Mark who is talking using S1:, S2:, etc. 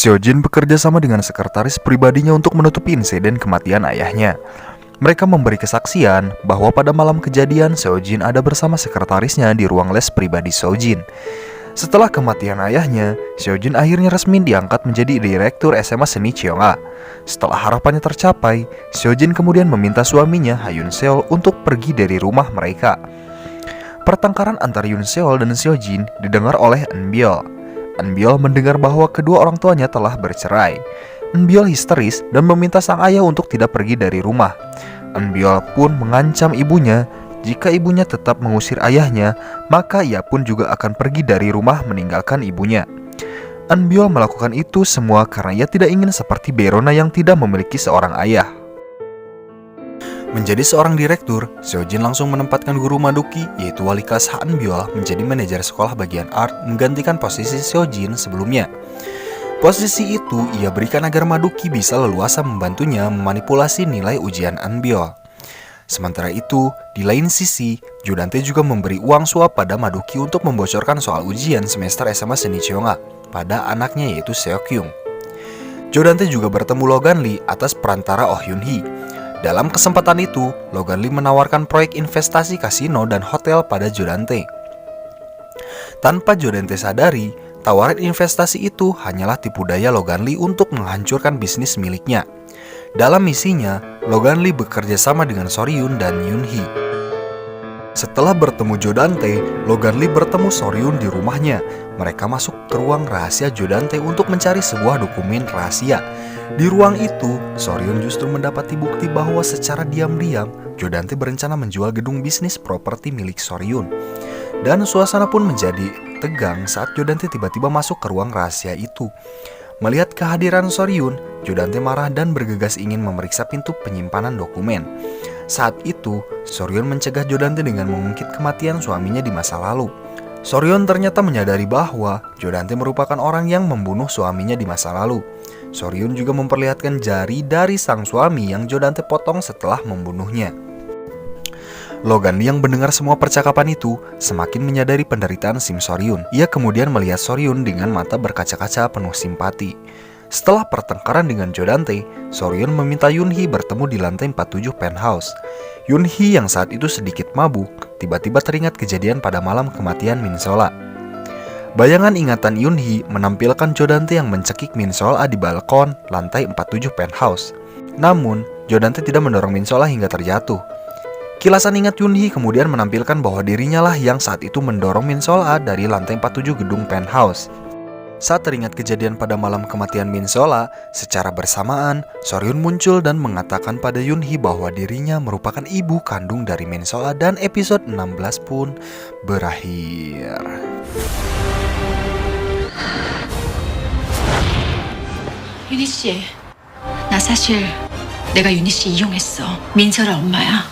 S1: Seojin bekerja sama dengan sekretaris pribadinya untuk menutupi insiden kematian ayahnya. Mereka memberi kesaksian bahwa pada malam kejadian Seojin ada bersama sekretarisnya di ruang les pribadi Seojin. Setelah kematian ayahnya, Seojin akhirnya resmi diangkat menjadi direktur SMA Seni Cheongga. Setelah harapannya tercapai, Seojin kemudian meminta suaminya Ha Yoon Seol untuk pergi dari rumah mereka. Pertengkaran antara Yoon Seol dan Seojin didengar oleh Eun Byul. Eun Byul mendengar bahwa kedua orang tuanya telah bercerai. Eun Byul histeris dan meminta sang ayah untuk tidak pergi dari rumah. Eun Byul pun mengancam ibunya, jika ibunya tetap mengusir ayahnya, maka ia pun juga akan pergi dari rumah meninggalkan ibunya. Eun Byul melakukan itu semua karena ia tidak ingin seperti Bae-rona yang tidak memiliki seorang ayah. Menjadi seorang direktur, Seojin langsung menempatkan guru Maduki, yaitu wali kelas Ha Eun Byul, menjadi manajer sekolah bagian art, menggantikan posisi Seojin sebelumnya. Posisi itu ia berikan agar Maduki bisa leluasa membantunya memanipulasi nilai ujian Eun Byul. Sementara itu, di lain sisi, Jo Dante juga memberi uang suap pada Maduki untuk membocorkan soal ujian semester SMA Seni Cheongga pada anaknya yaitu Seok-kyung. Jo Dante juga bertemu Logan Lee atas perantara Oh Yoon Hee. Dalam kesempatan itu, Logan Lee menawarkan proyek investasi kasino dan hotel pada Jo Dante. Tanpa Jo Dante sadari, tawaran investasi itu hanyalah tipu daya Logan Lee untuk menghancurkan bisnis miliknya. Dalam misinya, Logan Lee bekerja sama dengan Soryun dan Yoon Hee. Setelah bertemu Jo Dante, Logan Lee bertemu Soryun di rumahnya. Mereka masuk ke ruang rahasia Jo Dante untuk mencari sebuah dokumen rahasia. Di ruang itu, Soryun justru mendapati bukti bahwa secara diam-diam Jo Dante berencana menjual gedung bisnis properti milik Soryun. Dan suasana pun menjadi tegang saat Jo Dante tiba-tiba masuk ke ruang rahasia itu. Melihat kehadiran Soryun, Jo Dante marah dan bergegas ingin memeriksa pintu penyimpanan dokumen. Saat itu, Soryun mencegah Jo Dante dengan mengungkit kematian suaminya di masa lalu. Soryun ternyata menyadari bahwa Jo Dante merupakan orang yang membunuh suaminya di masa lalu. Soryun juga memperlihatkan jari dari sang suami yang Jo Dante potong setelah membunuhnya. Logan Lee yang mendengar semua percakapan itu semakin menyadari penderitaan Sim Soryun. Ia kemudian melihat Soryun dengan mata berkaca-kaca penuh simpati. Setelah pertengkaran dengan Jo Dante, Soryun meminta Yoon Hee bertemu di lantai 47 penthouse. Yoon Hee yang saat itu sedikit mabuk, tiba-tiba teringat kejadian pada malam kematian Min Sola. Bayangan ingatan Yoon Hee menampilkan Jo Dante yang mencekik Min Sola di balkon lantai 47 penthouse. Namun, Jo Dante tidak mendorong Min Sola hingga terjatuh. Kilasan ingat Yoon Hee kemudian menampilkan bahwa dirinya lah yang saat itu mendorong Min Sola dari lantai 47 gedung penthouse. Saat teringat kejadian pada malam kematian Min Sola, secara bersamaan, Soryun muncul dan mengatakan pada Yoon Hee bahwa dirinya merupakan ibu kandung dari Min Sola dan episode 16 pun berakhir.
S2: 윤희 씨, 나 사실 내가 윤희 씨 이용했어. 민설아 엄마야.